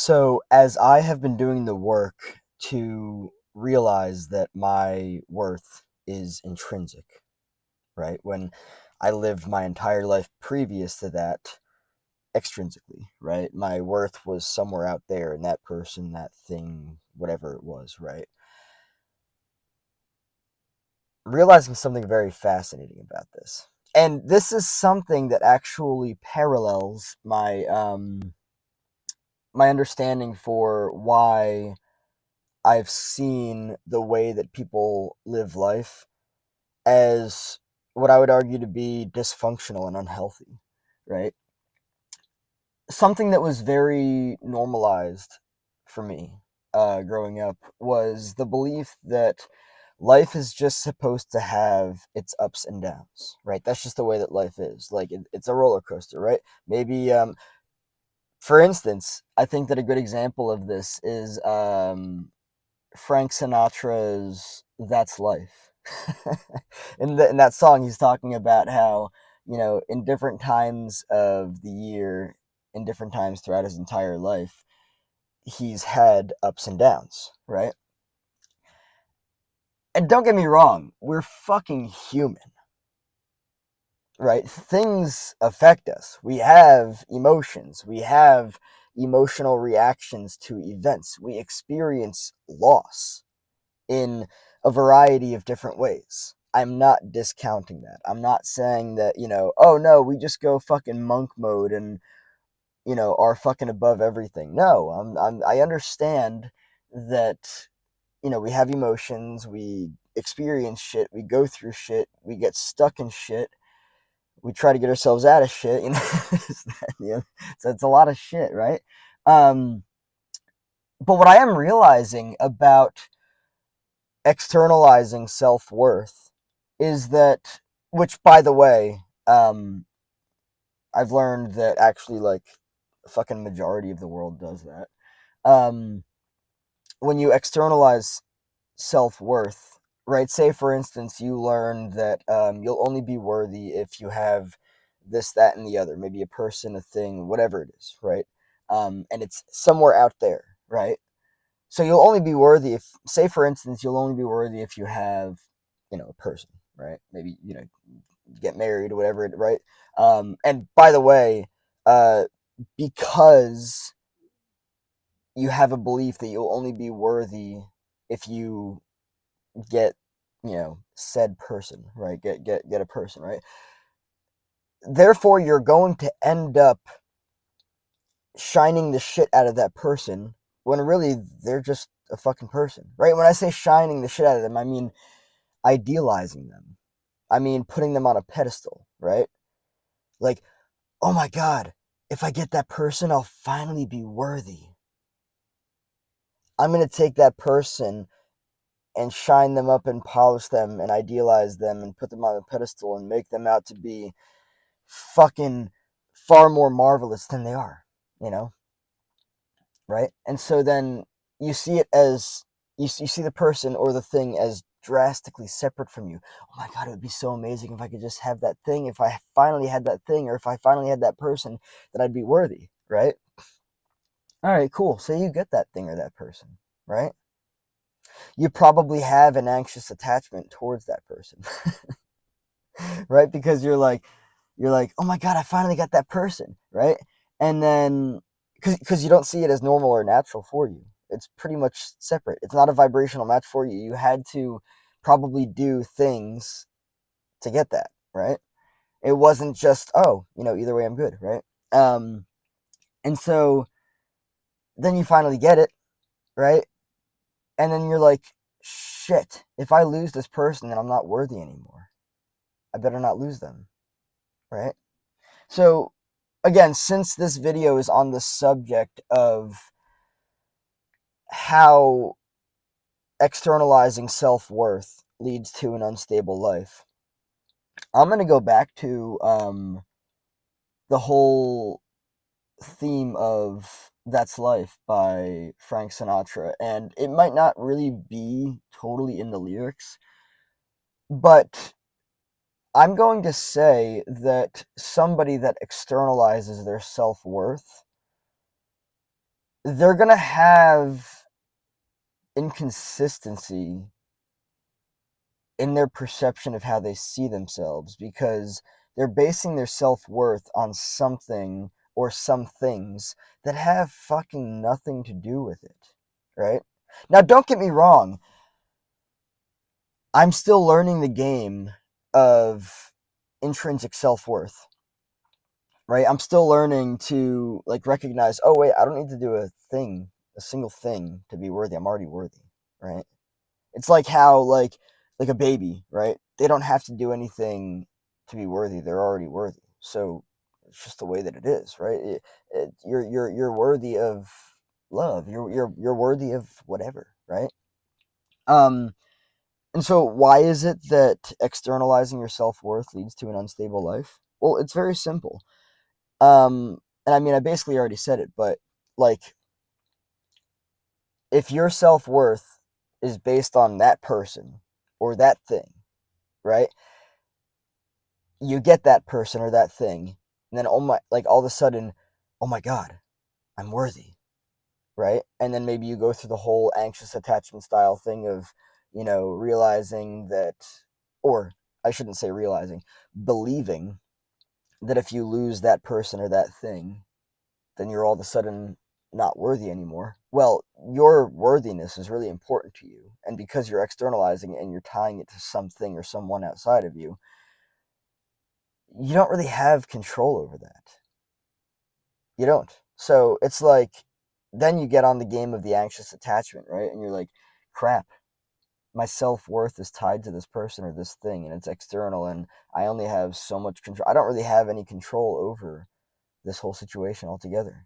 So, as I have been doing the work to realize that my worth is intrinsic, right? When I lived my entire life previous to that extrinsically, right? My worth was somewhere out there in that person, that thing, whatever it was, right? Realizing something very fascinating about this. And this is something that actually parallels my understanding for why I've seen the way that people live life as what I would argue to be dysfunctional and unhealthy, right? Something that was very normalized for me growing up was the belief that life is just supposed to have its ups and downs, right? That's just the way that life is. Like it's a roller coaster, right? Maybe, for instance, I think that a good example of this is Frank Sinatra's "That's Life." In that song, he's talking about how, in different times of the year, in different times throughout his entire life, he's had ups and downs, right? And don't get me wrong, we're fucking human, right? Things affect us. We have emotions. We have emotional reactions to events. We experience loss in a variety of different ways. I'm not discounting that. I'm not saying that, oh no, we just go fucking monk mode and, are fucking above everything. No, I understand that, we have emotions, we experience shit, we go through shit, we get stuck in shit, we try to get ourselves out of shit, so it's a lot of shit, right? Um, but what I am realizing about externalizing self-worth is that, which by the way, I've learned that actually like a fucking majority of the world does that. um when you externalize self-worth, right? Say for instance you learn that you'll only be worthy if you have this, that, and the other, maybe a person, a thing, whatever it is, right? And it's somewhere out there, right? So you'll only be worthy if, say for instance, you'll only be worthy if you have, a person, right? Maybe, get married or whatever, right? And by the way, uh, because you have a belief that you'll only be worthy if you get, said person, right? Get a person, right? Therefore, you're going to end up shining the shit out of that person when really they're just a fucking person, right? When I say shining the shit out of them, I mean idealizing them. I mean putting them on a pedestal, right? Like, oh my god, if I get that person, I'll finally be worthy. I'm going to take that person and shine them up and polish them and idealize them and put them on a pedestal and make them out to be fucking far more marvelous than they are, you know? Right? And so then you see it as you see the person or the thing as drastically separate from you. Oh my god, it would be so amazing if I could just have that thing. If I finally had that thing, or if I finally had that person, that I'd be worthy, right? All right, cool. So you get that thing or that person, right? You probably have an anxious attachment towards that person, right? Because you're like, oh my god, I finally got that person, right? And then because you don't see it as normal or natural for you, it's pretty much separate. It's not a vibrational match for you. You had to probably do things to get that, right? It wasn't just, oh, either way I'm good, right? um and so then you finally get it, right? And then you're like, shit, if I lose this person, then I'm not worthy anymore. I better not lose them, right? So again, since this video is on the subject of how externalizing self-worth leads to an unstable life, I'm going to go back to the whole theme of "That's Life" by Frank Sinatra. And it might not really be totally in the lyrics, but I'm going to say that somebody that externalizes their self-worth they're gonna have inconsistency in their perception of how they see themselves because they're basing their self-worth on something or some things that have fucking nothing to do with it, right? Now, don't get me wrong, I'm still learning the game of intrinsic self-worth, right? I'm still learning to like recognize, oh wait, I don't need to do a single thing to be worthy. I'm already worthy, right? It's like how like a baby, right? They don't have to do anything to be worthy. They're already worthy. So it's just the way that it is, right? You're worthy of love. You're worthy of whatever, right? Um, and so why is it that externalizing your self worth leads to an unstable life? Well, it's very simple. And I mean, I basically already said it, but like, if your self worth is based on that person or that thing, right? You get that person or that thing, and then like all of a sudden, oh my god, I'm worthy, right? And then maybe you go through the whole anxious attachment style thing of, realizing that, or I shouldn't say realizing, believing that if you lose that person or that thing, then you're all of a sudden not worthy anymore. Well, your worthiness is really important to you. And because you're externalizing it and you're tying it to something or someone outside of you, you don't really have control over that. You don't. So it's like, then you get on the game of the anxious attachment, right? And you're like, crap, my self worth is tied to this person or this thing, and it's external, and I only have so much control. I don't really have any control over this whole situation altogether.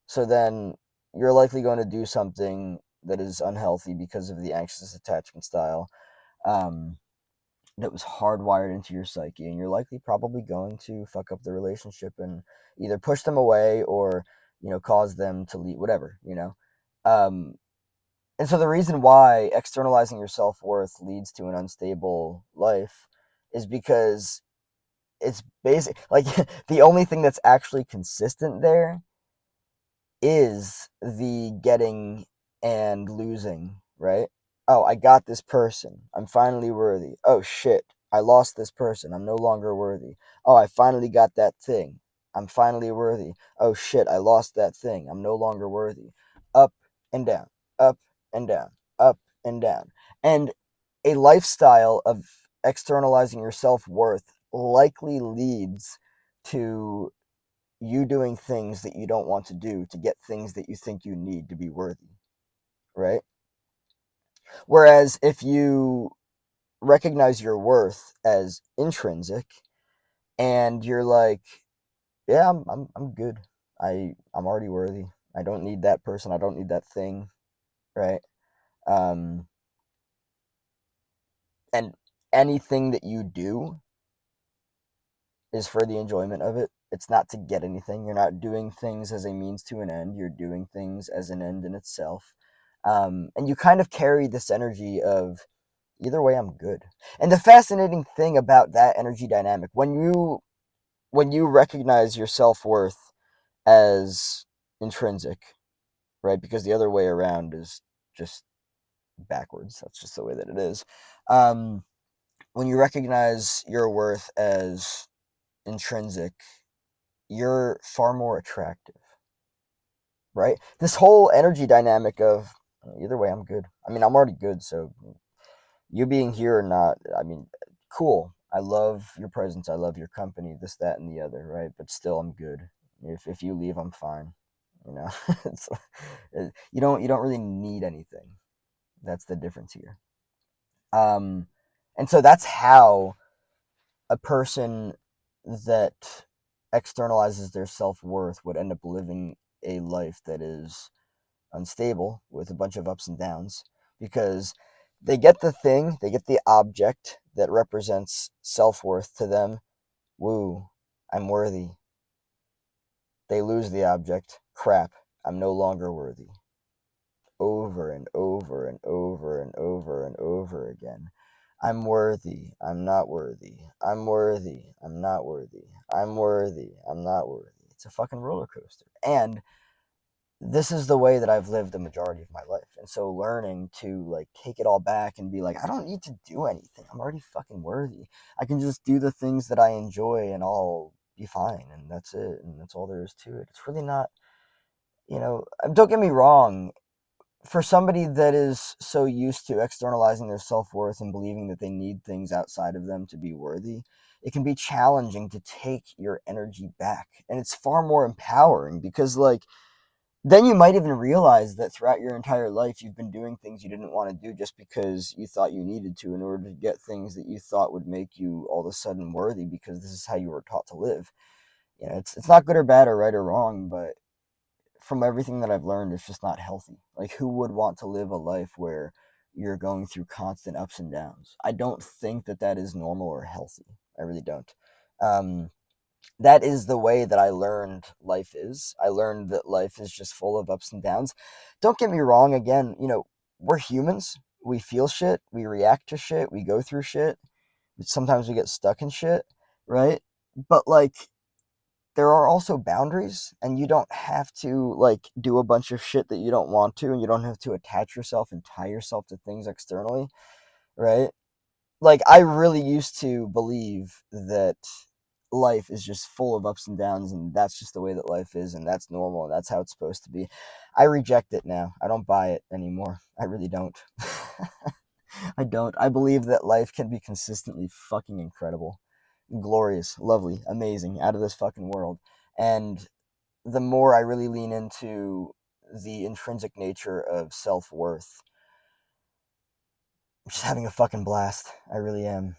So then you're likely going to do something that is unhealthy because of the anxious attachment style, um, that was hardwired into your psyche, and you're likely probably going to fuck up the relationship and either push them away or cause them to leave, whatever. Um, and so the reason why externalizing your self-worth leads to an unstable life is because it's basic, like the only thing that's actually consistent there is the getting and losing, right? Oh, I got this person. I'm finally worthy. Oh shit, I lost this person. I'm no longer worthy. Oh, I finally got that thing. I'm finally worthy. Oh shit, I lost that thing. I'm no longer worthy. Up and down, up and down, up and down. And a lifestyle of externalizing your self worth likely leads to you doing things that you don't want to do to get things that you think you need to be worthy, right? Whereas if you recognize your worth as intrinsic and you're like, yeah, I'm good. I'm already worthy. I don't need that person. I don't need that thing, right? Um, and anything that you do is for the enjoyment of it. It's not to get anything. You're not doing things as a means to an end. You're doing things as an end in itself. And you kind of carry this energy of either way, I'm good. And the fascinating thing about that energy dynamic, when you recognize your self worth as intrinsic, right? Because the other way around is just backwards. That's just the way that it is. Um, when you recognize your worth as intrinsic, you're far more attractive, right? This whole energy dynamic of either way, I'm good. I mean, I'm already good, so you being here or not, I mean, cool. I love your presence. I love your company. This, that, and the other, right? But still, I'm good. If you leave, I'm fine. You know, it's, you don't really need anything. That's the difference here. Um, and so that's how a person that externalizes their self worth would end up living a life that is unstable with a bunch of ups and downs because they get the thing, they get the object that represents self worth to them. Woo, I'm worthy. They lose the object. Crap, I'm no longer worthy. Over and over and over and over and over again. I'm worthy. I'm not worthy. I'm worthy. I'm not worthy. I'm worthy. I'm not worthy. It's a fucking roller coaster. And this is the way that I've lived the majority of my life. And so learning to like take it all back and be like, I don't need to do anything. I'm already fucking worthy. I can just do the things that I enjoy and I'll be fine. And that's it. And that's all there is to it. It's really not, don't get me wrong. For somebody that is so used to externalizing their self-worth and believing that they need things outside of them to be worthy, it can be challenging to take your energy back. And it's far more empowering because like then you might even realize that throughout your entire life you've been doing things you didn't want to do just because you thought you needed to in order to get things that you thought would make you all of a sudden worthy because this is how you were taught to live. It's not good or bad or right or wrong, but from everything that I've learned, it's just not healthy. Like, who would want to live a life where you're going through constant ups and downs? I don't think that that is normal or healthy. I really don't. Um, that is the way that I learned life is. I learned that life is just full of ups and downs. Don't get me wrong, again, we're humans. We feel shit, we react to shit, we go through shit. Sometimes we get stuck in shit, right? But like there are also boundaries and you don't have to like do a bunch of shit that you don't want to and you don't have to attach yourself and tie yourself to things externally, right? Like I really used to believe that life is just full of ups and downs and that's just the way that life is and that's normal and that's how it's supposed to be. I reject it now. I don't buy it anymore. I really don't. I don't. I believe that life can be consistently fucking incredible, glorious, lovely, amazing, out of this fucking world. And the more I really lean into the intrinsic nature of self worth, I'm just having a fucking blast. I really am.